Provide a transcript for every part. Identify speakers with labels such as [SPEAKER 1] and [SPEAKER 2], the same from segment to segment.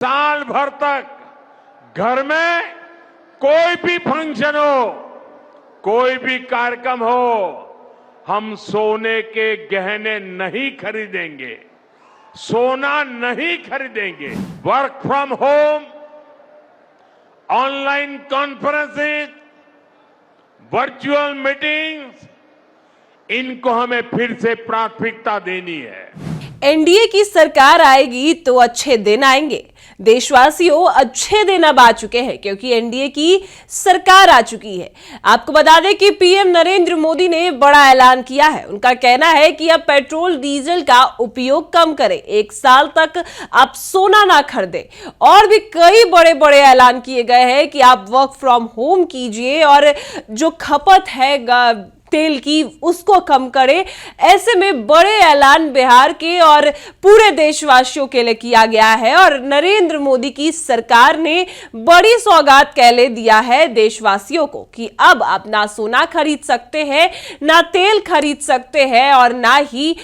[SPEAKER 1] साल भर तक घर में कोई भी फंक्शन हो, कोई भी कार्यक्रम हो, हम सोने के गहने नहीं खरीदेंगे, सोना नहीं खरीदेंगे। Work from home, online conferences, virtual meetings, इनको हमें फिर से प्राथमिकता देनी है।
[SPEAKER 2] एनडीए की सरकार आएगी तो अच्छे दिन आएंगे। देशवासियों, अच्छे दिन अब आ चुके हैं क्योंकि एनडीए की सरकार आ चुकी है। आपको बता दें कि पीएम नरेंद्र मोदी ने बड़ा ऐलान किया है। उनका कहना है कि अब पेट्रोल डीजल का उपयोग कम करें, 1 साल तक आप सोना ना खरीदें, और भी कई बड़े बड़े ऐलान किए गए हैं कि आप वर्क फ्रॉम होम कीजिए और जो खपत है तेल की उसको कम करे। ऐसे में बड़े ऐलान बिहार के और पूरे देशवासियों के लिए किया गया है और नरेंद्र मोदी की सरकार ने बड़ी सौगात कहले दिया है देशवासियों को कि अब आप ना सोना खरीद सकते हैं, ना तेल खरीद सकते हैं और ना ही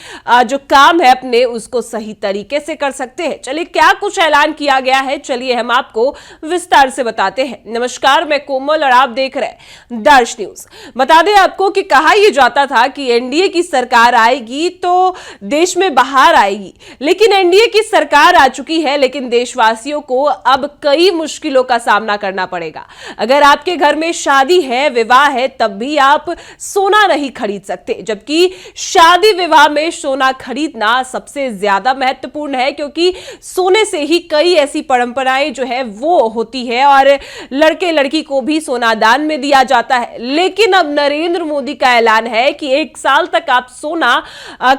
[SPEAKER 2] जो काम है अपने उसको सही तरीके से कर सकते हैं। चलिए क्या कुछ ऐलान किया गया है, चलिए हम आपको विस्तार से बताते हैं। नमस्कार, मैं कोमल और आप देख रहे हैं दर्श न्यूज। बता दें आपको कि कहा यह जाता था कि एनडीए की सरकार आएगी तो देश में बाहर आएगी, लेकिन एनडीए की सरकार आ चुकी है, लेकिन देशवासियों को अब कई मुश्किलों का सामना करना पड़ेगा। अगर आपके घर में शादी है, विवाह है, तब भी आप सोना नहीं खरीद सकते, जबकि शादी विवाह में सोना खरीदना सबसे ज्यादा महत्वपूर्ण है क्योंकि सोने से ही कई ऐसी परंपराएं जो है वो होती है और लड़के लड़की को भी सोना दान में दिया जाता है। लेकिन अब नरेंद्र मोदी का ऐलान है कि 1 साल तक आप सोना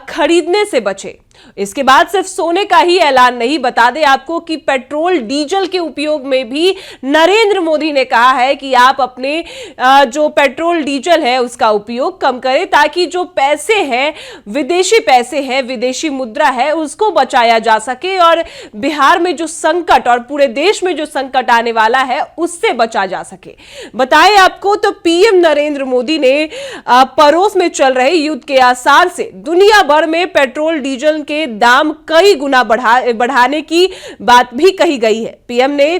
[SPEAKER 2] खरीदने से बचें। इसके बाद सिर्फ सोने का ही ऐलान नहीं, बता दें आपको कि पेट्रोल डीजल के उपयोग में भी नरेंद्र मोदी ने कहा है कि आप अपने जो पेट्रोल डीजल है उसका उपयोग कम करें ताकि जो पैसे हैं, विदेशी पैसे हैं, विदेशी मुद्रा है, उसको बचाया जा सके और बिहार में जो संकट और पूरे देश में जो संकट आने वाला है उससे बचा जा सके। बताएं आपको तो पीएम नरेंद्र मोदी ने पड़ोस में चल रहे युद्ध के आसार से दुनिया भर में पेट्रोल डीजल के दाम कई गुना बढ़ाने की बात भी कही गई है। पीएम ने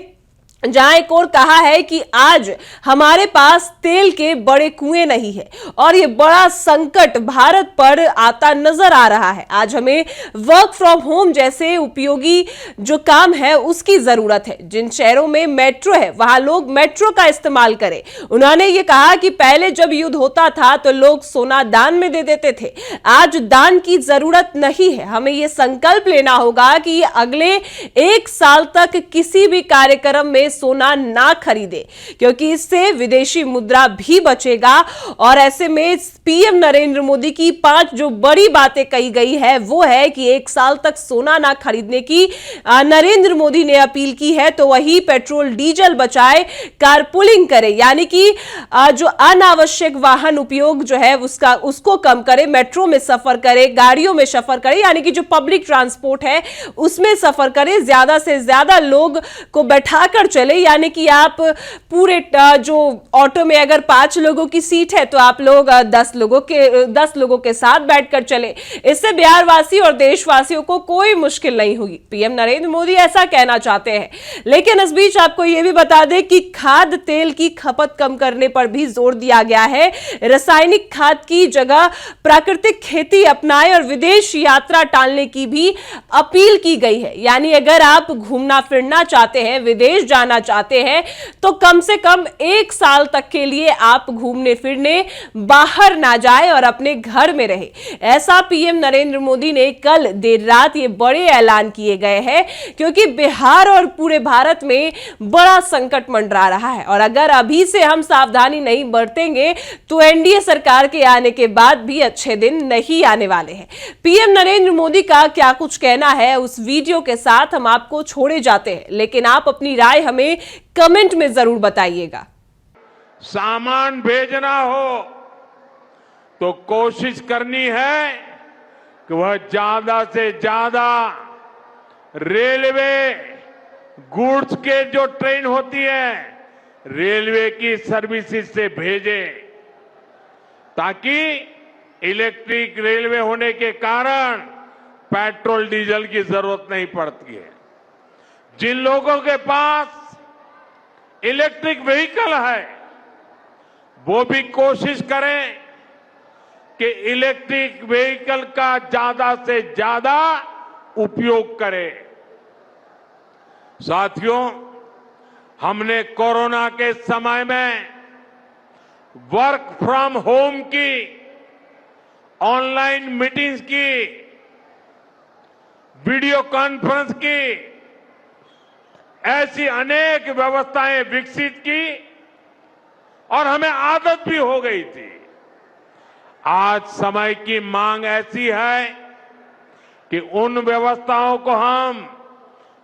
[SPEAKER 2] जहां एक और कहा है कि आज हमारे पास तेल के बड़े कुएं नहीं है और ये बड़ा संकट भारत पर आता नजर आ रहा है। आज हमें वर्क फ्रॉम होम जैसे उपयोगी जो काम है उसकी जरूरत है। जिन शहरों में मेट्रो है वहां लोग मेट्रो का इस्तेमाल करें। उन्होंने ये कहा कि पहले जब युद्ध होता था तो लोग सोना दान में दे देते थे, आज दान की जरूरत नहीं है। हमें ये संकल्प लेना होगा कि अगले 1 साल तक किसी भी कार्यक्रम में सोना ना खरीदे क्योंकि इससे विदेशी मुद्रा भी बचेगा। और ऐसे में पीएम नरेंद्र मोदी की 5 जो बड़ी बातें कही गई है वो है कि 1 साल तक सोना ना खरीदने की नरेंद्र मोदी ने अपील की है। तो वही पेट्रोल डीजल बचाए, कारपूलिंग करे, यानी कि जो अनावश्यक वाहन उपयोग जो है उसको कम करे, मेट्रो में सफर करे, गाड़ियों में सफर करे, यानी कि जो पब्लिक ट्रांसपोर्ट है उसमें सफर करे, ज्यादा से ज्यादा लोग को बैठाकर चले, यानी कि आप पूरे जो ऑटो में अगर 5 लोगों की सीट है तो आप लोग 10 लोगों के साथ बैठकर चले। इससे बिहारवासी और देशवासियों को कोई मुश्किल नहीं होगी। पीएम नरेंद्र मोदी ऐसा कहना चाहते हैं। लेकिन इस बीच आपको यह भी बता दें कि खाद्य तेल की खपत कम करने पर भी जोर दिया गया है। रासायनिक खाद की जगह प्राकृतिक खेती अपनाएं और विदेश यात्रा टालने की भी अपील की गई है। यानी अगर आप घूमना फिरना चाहते हैं, विदेश जाना चाहते हैं, तो कम से कम 1 साल तक के लिए आप घूमने फिरने बाहर ना जाए और अपने घर में रहे। ऐसा पीएम नरेंद्र मोदी ने कल देर रात ये बड़े ऐलान किए गए हैं क्योंकि बिहार और पूरे भारत में बड़ा संकट मंडरा रहा है और अगर अभी से हम सावधानी नहीं बरतेंगे तो एनडीए सरकार के आने के बाद भी अच्छे दिन नहीं आने वाले हैं। पीएम नरेंद्र मोदी का क्या कुछ कहना है उस वीडियो के साथ हम आपको छोड़े जाते हैं, लेकिन आप अपनी राय हमें कमेंट में जरूर बताइएगा।
[SPEAKER 1] सामान भेजना हो तो कोशिश करनी है कि वह ज्यादा से ज्यादा रेलवे गुड्स के जो ट्रेन होती है रेलवे की सर्विसेज से भेजे ताकि इलेक्ट्रिक रेलवे होने के कारण पेट्रोल डीजल की जरूरत नहीं पड़ती है। जिन लोगों के पास इलेक्ट्रिक व्हीकल है वो भी कोशिश करें कि इलेक्ट्रिक व्हीकल का ज्यादा से ज्यादा उपयोग करें। साथियों, हमने कोरोना के समय में वर्क फ्रॉम होम की, ऑनलाइन मीटिंग्स की, वीडियो कॉन्फ्रेंस की, ऐसी अनेक व्यवस्थाएं विकसित की और हमें आदत भी हो गई थी। आज समय की मांग ऐसी है कि उन व्यवस्थाओं को हम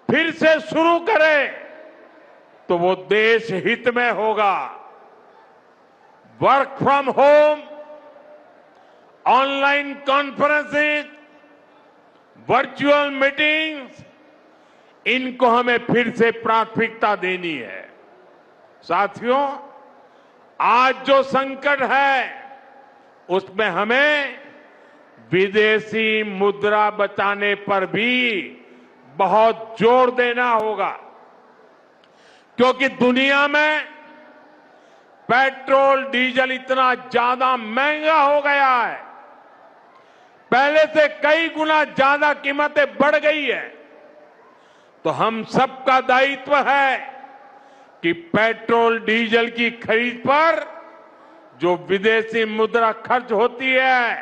[SPEAKER 1] फिर से शुरू करें तो वो देश हित में होगा। Work from home, online conferences, virtual meetings, इनको हमें फिर से प्राथमिकता देनी है। साथियों, आज जो संकट है उसमें हमें विदेशी मुद्रा बचाने पर भी बहुत जोर देना होगा, क्योंकि दुनिया में पेट्रोल डीजल इतना ज्यादा महंगा हो गया है, पहले से कई गुना ज्यादा कीमतें बढ़ गई है। तो हम सबका दायित्व है कि पेट्रोल डीजल की खरीद पर जो विदेशी मुद्रा खर्च होती है,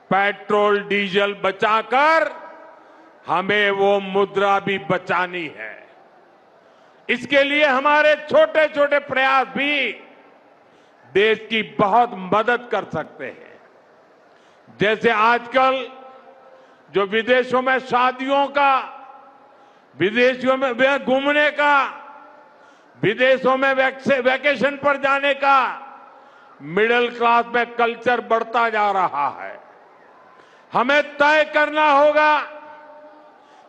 [SPEAKER 1] पेट्रोल डीजल बचाकर हमें वो मुद्रा भी बचानी है। इसके लिए हमारे छोटे छोटे प्रयास भी देश की बहुत मदद कर सकते हैं। जैसे आजकल जो विदेशों में शादियों का, विदेशों में घूमने का, विदेशों में वैकेशन पर जाने का मिडिल क्लास में कल्चर बढ़ता जा रहा है। हमें तय करना होगा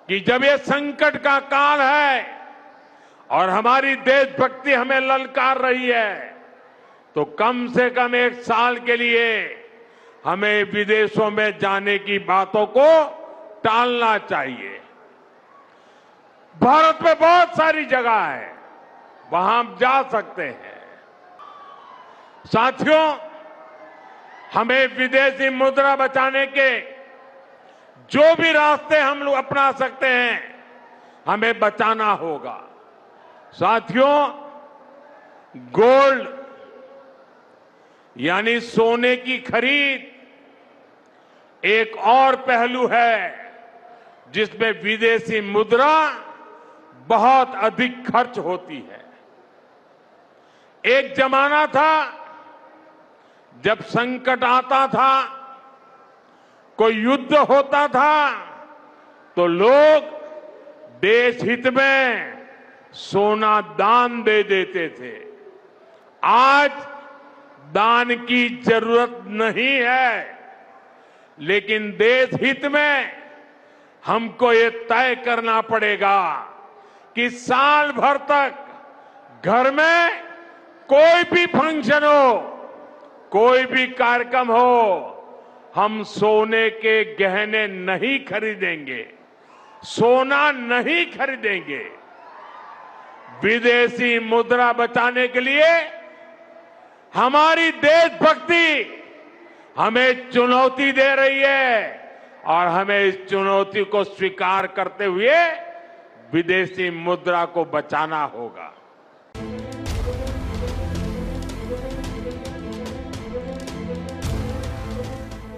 [SPEAKER 1] कि जब ये संकट का काल है और हमारी देशभक्ति हमें ललकार रही है, तो कम से कम एक साल के लिए हमें विदेशों में जाने की बातों को टालना चाहिए। भारत में बहुत सारी जगह है, वहां हम जा सकते हैं। साथियों, हमें विदेशी मुद्रा बचाने के जो भी रास्ते हम लोग अपना सकते हैं, हमें बचाना होगा। साथियों, गोल्ड यानी सोने की खरीद एक और पहलू है जिसमें विदेशी मुद्रा बहुत अधिक खर्च होती है। एक जमाना था जब संकट आता था, कोई युद्ध होता था, तो लोग देश हित में सोना दान दे देते थे। आज दान की जरूरत नहीं है, लेकिन देश हित में हमको ये तय करना पड़ेगा कि साल भर तक घर में कोई भी फंक्शन हो, कोई भी कार्यक्रम हो, हम सोने के गहने नहीं खरीदेंगे, सोना नहीं खरीदेंगे। विदेशी मुद्रा बचाने के लिए हमारी देशभक्ति हमें चुनौती दे रही है और हमें इस चुनौती को स्वीकार करते हुए विदेशी मुद्रा को बचाना होगा।